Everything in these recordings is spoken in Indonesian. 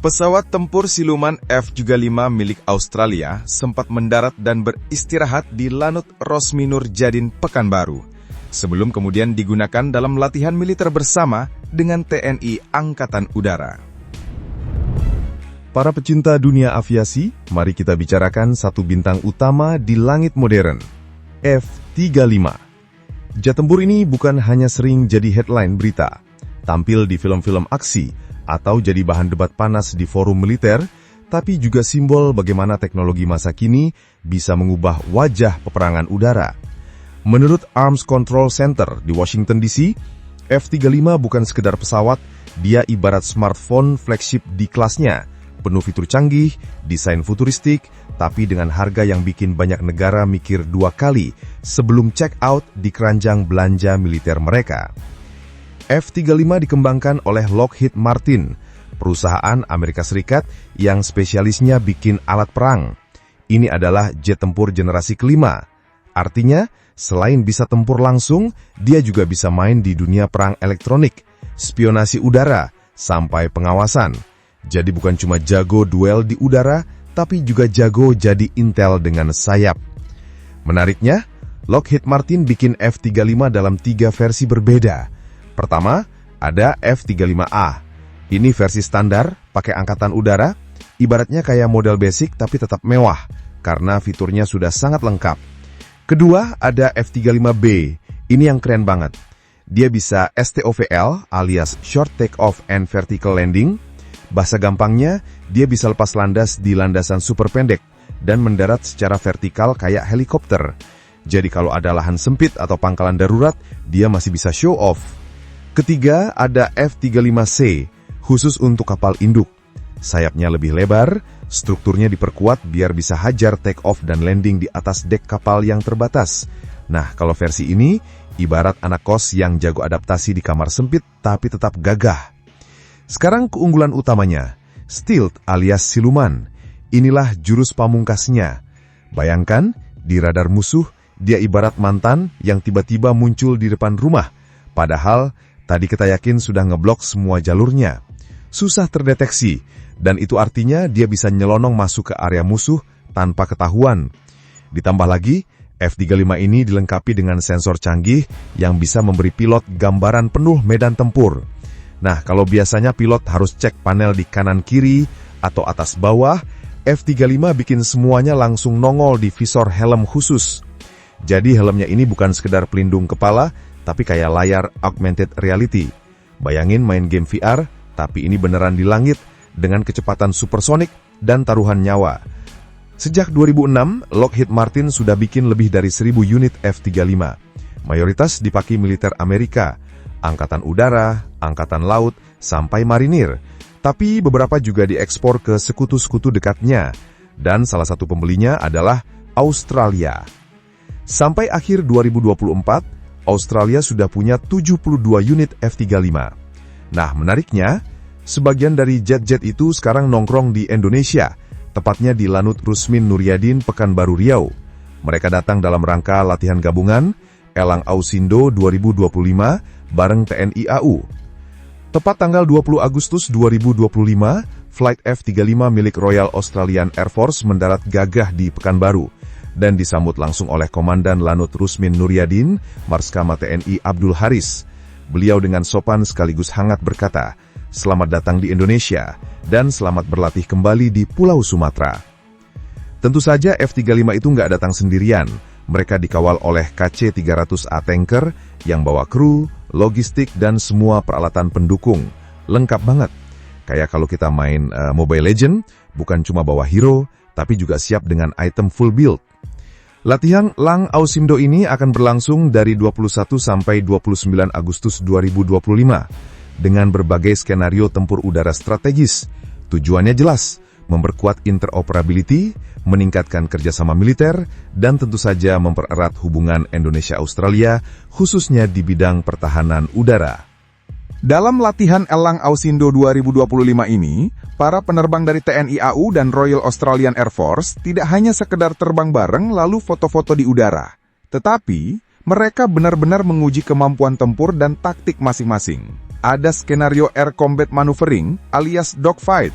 Pesawat tempur siluman F-35 milik Australia sempat mendarat dan beristirahat di Lanut Rosmi Nur Jadin, Pekanbaru, sebelum kemudian digunakan dalam latihan militer bersama dengan TNI Angkatan Udara. Para pecinta dunia aviasi, mari kita bicarakan satu bintang utama di langit modern, F-35. Jet tempur ini bukan hanya sering jadi headline berita, tampil di film-film aksi, atau jadi bahan debat panas di forum militer, tapi juga simbol bagaimana teknologi masa kini bisa mengubah wajah peperangan udara. Menurut Arms Control Center di Washington DC, F-35 bukan sekedar pesawat, dia ibarat smartphone flagship di kelasnya, penuh fitur canggih, desain futuristik, tapi dengan harga yang bikin banyak negara mikir dua kali sebelum check out di keranjang belanja militer mereka. F-35 dikembangkan oleh Lockheed Martin, perusahaan Amerika Serikat yang spesialisnya bikin alat perang. Ini adalah jet tempur generasi kelima. Artinya, selain bisa tempur langsung, dia juga bisa main di dunia perang elektronik, spionasi udara, sampai pengawasan. Jadi bukan cuma jago duel di udara, tapi juga jago jadi intel dengan sayap. Menariknya, Lockheed Martin bikin F-35 dalam 3 versi berbeda. Pertama, ada F-35A. Ini versi standar, pakai angkatan udara, ibaratnya kayak model basic tapi tetap mewah, karena fiturnya sudah sangat lengkap. Kedua, ada F-35B. Ini yang keren banget. Dia bisa STOVL alias Short Take Off and Vertical Landing. Bahasa gampangnya, dia bisa lepas landas di landasan super pendek dan mendarat secara vertikal kayak helikopter. Jadi kalau ada lahan sempit atau pangkalan darurat, dia masih bisa show off. Ketiga, ada F-35C, khusus untuk kapal induk. Sayapnya lebih lebar, strukturnya diperkuat biar bisa hajar take off dan landing di atas dek kapal yang terbatas. Nah, kalau versi ini, ibarat anak kos yang jago adaptasi di kamar sempit tapi tetap gagah. Sekarang keunggulan utamanya, stealth alias siluman. Inilah jurus pamungkasnya. Bayangkan, di radar musuh, dia ibarat mantan yang tiba-tiba muncul di depan rumah. Padahal, tadi kita yakin sudah ngeblok semua jalurnya. Susah terdeteksi, dan itu artinya dia bisa nyelonong masuk ke area musuh tanpa ketahuan. Ditambah lagi, F-35 ini dilengkapi dengan sensor canggih yang bisa memberi pilot gambaran penuh medan tempur. Nah, kalau biasanya pilot harus cek panel di kanan kiri atau atas bawah, F-35 bikin semuanya langsung nongol di visor helm khusus. Jadi helmnya ini bukan sekedar pelindung kepala, tapi kayak layar augmented reality. Bayangin main game VR, tapi ini beneran di langit dengan kecepatan supersonik dan taruhan nyawa. Sejak 2006, Lockheed Martin sudah bikin lebih dari 1.000 unit F-35. Mayoritas dipakai militer Amerika, angkatan udara, angkatan laut, sampai marinir. Tapi beberapa juga diekspor ke sekutu-sekutu dekatnya, dan salah satu pembelinya adalah Australia. Sampai akhir 2024, Australia sudah punya 72 unit F-35. Nah, menariknya, sebagian dari jet-jet itu sekarang nongkrong di Indonesia, tepatnya di Lanut Rosmi Nur Jadin, Pekanbaru Riau. Mereka datang dalam rangka latihan gabungan Elang Ausindo 2025 bareng TNI AU. Tepat tanggal 20 Agustus 2025, Flight F-35 milik Royal Australian Air Force mendarat gagah di Pekanbaru dan disambut langsung oleh Komandan Lanut Rosmi Nur Jadin, Marskama TNI Abdul Haris. Beliau dengan sopan sekaligus hangat berkata, "Selamat datang di Indonesia, dan selamat berlatih kembali di Pulau Sumatera." Tentu saja F-35 itu nggak datang sendirian. Mereka dikawal oleh KC-300A tanker yang bawa kru, logistik, dan semua peralatan pendukung. Lengkap banget. Kayak kalau kita main Mobile Legends, bukan cuma bawa hero, tapi juga siap dengan item full build. Latihan Lang Ausindo ini akan berlangsung dari 21 sampai 29 Agustus 2025 dengan berbagai skenario tempur udara strategis. Tujuannya jelas, memperkuat interoperability, meningkatkan kerjasama militer, dan tentu saja mempererat hubungan Indonesia-Australia, khususnya di bidang pertahanan udara. Dalam latihan Elang Ausindo 2025 ini, para penerbang dari TNI AU dan Royal Australian Air Force tidak hanya sekedar terbang bareng lalu foto-foto di udara, tetapi mereka benar-benar menguji kemampuan tempur dan taktik masing-masing. Ada skenario air combat maneuvering alias dogfight.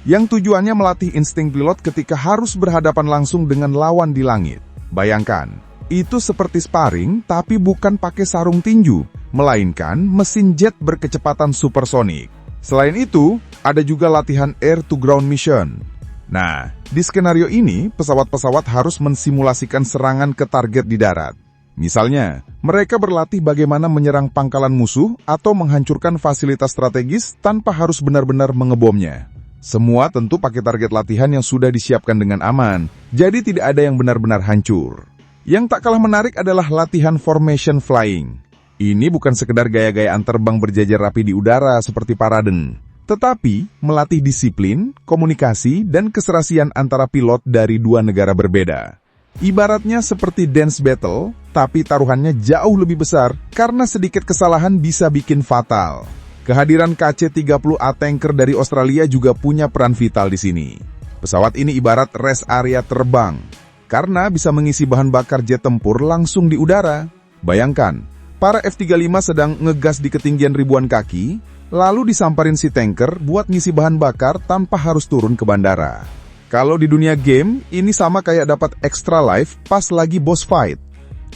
yang tujuannya melatih insting pilot ketika harus berhadapan langsung dengan lawan di langit. Bayangkan, itu seperti sparring tapi bukan pakai sarung tinju, melainkan mesin jet berkecepatan supersonik. Selain itu, ada juga latihan air-to-ground mission. Nah, di skenario ini, pesawat-pesawat harus mensimulasikan serangan ke target di darat. Misalnya, mereka berlatih bagaimana menyerang pangkalan musuh atau menghancurkan fasilitas strategis tanpa harus benar-benar mengebomnya. Semua tentu pakai target latihan yang sudah disiapkan dengan aman, jadi tidak ada yang benar-benar hancur. Yang tak kalah menarik adalah latihan formation flying. Ini bukan sekedar gaya-gayaan terbang berjajar rapi di udara seperti paraden, tetapi melatih disiplin, komunikasi, dan keserasian antara pilot dari dua negara berbeda. Ibaratnya seperti dance battle, tapi taruhannya jauh lebih besar karena sedikit kesalahan bisa bikin fatal. Kehadiran KC-30A tanker dari Australia juga punya peran vital di sini. Pesawat ini ibarat rest area terbang, karena bisa mengisi bahan bakar jet tempur langsung di udara. Bayangkan, para F-35 sedang ngegas di ketinggian ribuan kaki, lalu disamparin si tanker buat ngisi bahan bakar tanpa harus turun ke bandara. Kalau di dunia game, ini sama kayak dapat extra life pas lagi boss fight.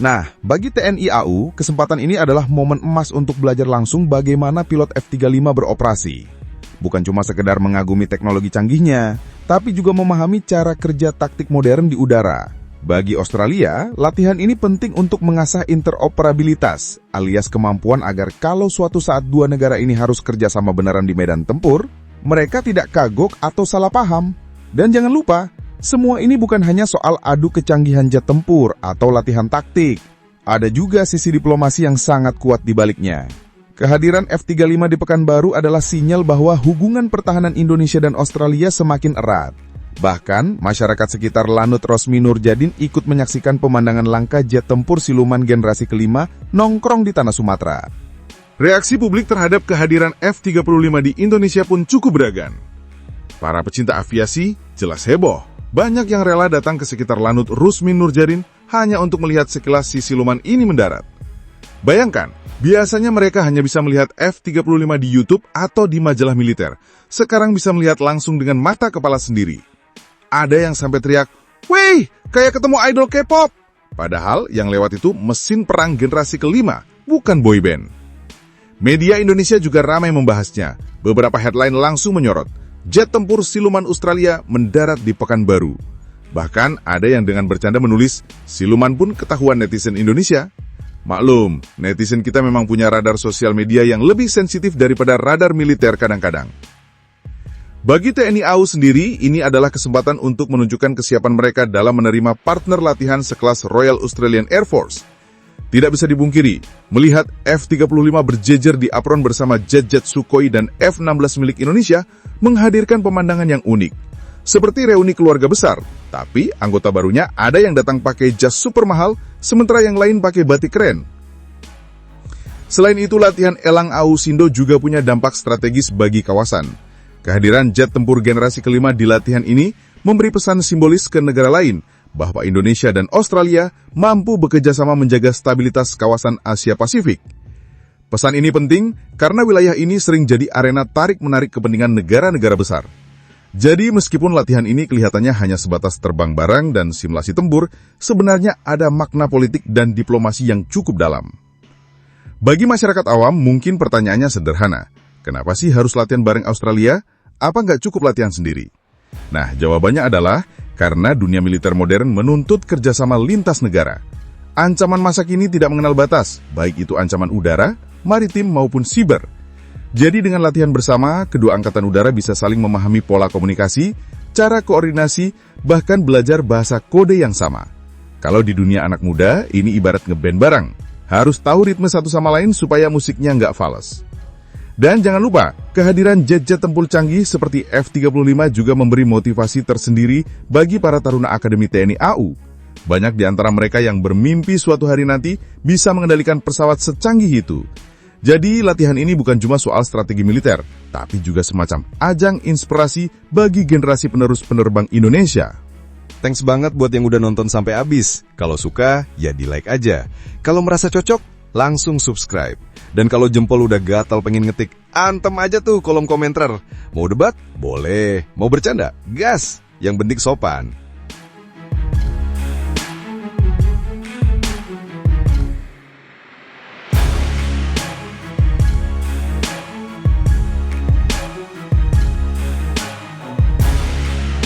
Nah, bagi TNI AU, kesempatan ini adalah momen emas untuk belajar langsung bagaimana pilot F-35 beroperasi. Bukan cuma sekedar mengagumi teknologi canggihnya, tapi juga memahami cara kerja taktik modern di udara. Bagi Australia, latihan ini penting untuk mengasah interoperabilitas, alias kemampuan agar kalau suatu saat dua negara ini harus kerjasama beneran di medan tempur, mereka tidak kagok atau salah paham. Dan jangan lupa, semua ini bukan hanya soal adu kecanggihan jet tempur atau latihan taktik. Ada juga sisi diplomasi yang sangat kuat di baliknya. Kehadiran F-35 di Pekanbaru adalah sinyal bahwa hubungan pertahanan Indonesia dan Australia semakin erat. Bahkan, masyarakat sekitar Lanut Rosmi Nurjadin ikut menyaksikan pemandangan langka jet tempur siluman generasi kelima nongkrong di tanah Sumatera. Reaksi publik terhadap kehadiran F-35 di Indonesia pun cukup beragam. Para pecinta aviasi jelas heboh. Banyak yang rela datang ke sekitar Lanut Rusmin Nurjadin hanya untuk melihat sekilas si siluman ini mendarat. Bayangkan, biasanya mereka hanya bisa melihat F-35 di YouTube atau di majalah militer. Sekarang bisa melihat langsung dengan mata kepala sendiri. Ada yang sampai teriak, "Wih, kayak ketemu idol K-pop!" Padahal yang lewat itu mesin perang generasi kelima, bukan boyband. Media Indonesia juga ramai membahasnya. Beberapa headline langsung menyorot, jet tempur siluman Australia mendarat di Pekanbaru. Bahkan ada yang dengan bercanda menulis, siluman pun ketahuan netizen Indonesia. Maklum, netizen kita memang punya radar sosial media yang lebih sensitif daripada radar militer kadang-kadang. Bagi TNI AU sendiri, ini adalah kesempatan untuk menunjukkan kesiapan mereka dalam menerima partner latihan sekelas Royal Australian Air Force. Tidak bisa dibungkiri, melihat F-35 berjejer di apron bersama jet-jet Sukhoi dan F-16 milik Indonesia menghadirkan pemandangan yang unik. Seperti reuni keluarga besar, tapi anggota barunya ada yang datang pakai jas super mahal, sementara yang lain pakai batik keren. Selain itu, latihan Elang AU Sindo juga punya dampak strategis bagi kawasan. Kehadiran jet tempur generasi kelima di latihan ini memberi pesan simbolis ke negara lain, bahwa Indonesia dan Australia mampu bekerjasama menjaga stabilitas kawasan Asia Pasifik. Pesan ini penting karena wilayah ini sering jadi arena tarik-menarik kepentingan negara-negara besar. Jadi meskipun latihan ini kelihatannya hanya sebatas terbang barang dan simulasi tempur, sebenarnya ada makna politik dan diplomasi yang cukup dalam. Bagi masyarakat awam mungkin pertanyaannya sederhana, kenapa sih harus latihan bareng Australia? Apa nggak cukup latihan sendiri? Nah, jawabannya adalah karena dunia militer modern menuntut kerjasama lintas negara. Ancaman masa kini tidak mengenal batas, baik itu ancaman udara, maritim maupun siber. Jadi dengan latihan bersama, kedua angkatan udara bisa saling memahami pola komunikasi, cara koordinasi, bahkan belajar bahasa kode yang sama. Kalau di dunia anak muda, ini ibarat ngeband bareng. Harus tahu ritme satu sama lain supaya musiknya nggak fales. Dan jangan lupa, kehadiran jet-jet tempur canggih seperti F-35 juga memberi motivasi tersendiri bagi para taruna Akademi TNI AU. Banyak di antara mereka yang bermimpi suatu hari nanti bisa mengendalikan pesawat secanggih itu. Jadi latihan ini bukan cuma soal strategi militer, tapi juga semacam ajang inspirasi bagi generasi penerus penerbang Indonesia. Thanks banget buat yang udah nonton sampai habis. Kalau suka, ya di like aja. Kalau merasa cocok, langsung subscribe. Dan kalau jempol udah gatal pengen ngetik, antem aja tuh kolom komentar. Mau debat? Boleh. Mau bercanda? Gas. Yang penting sopan.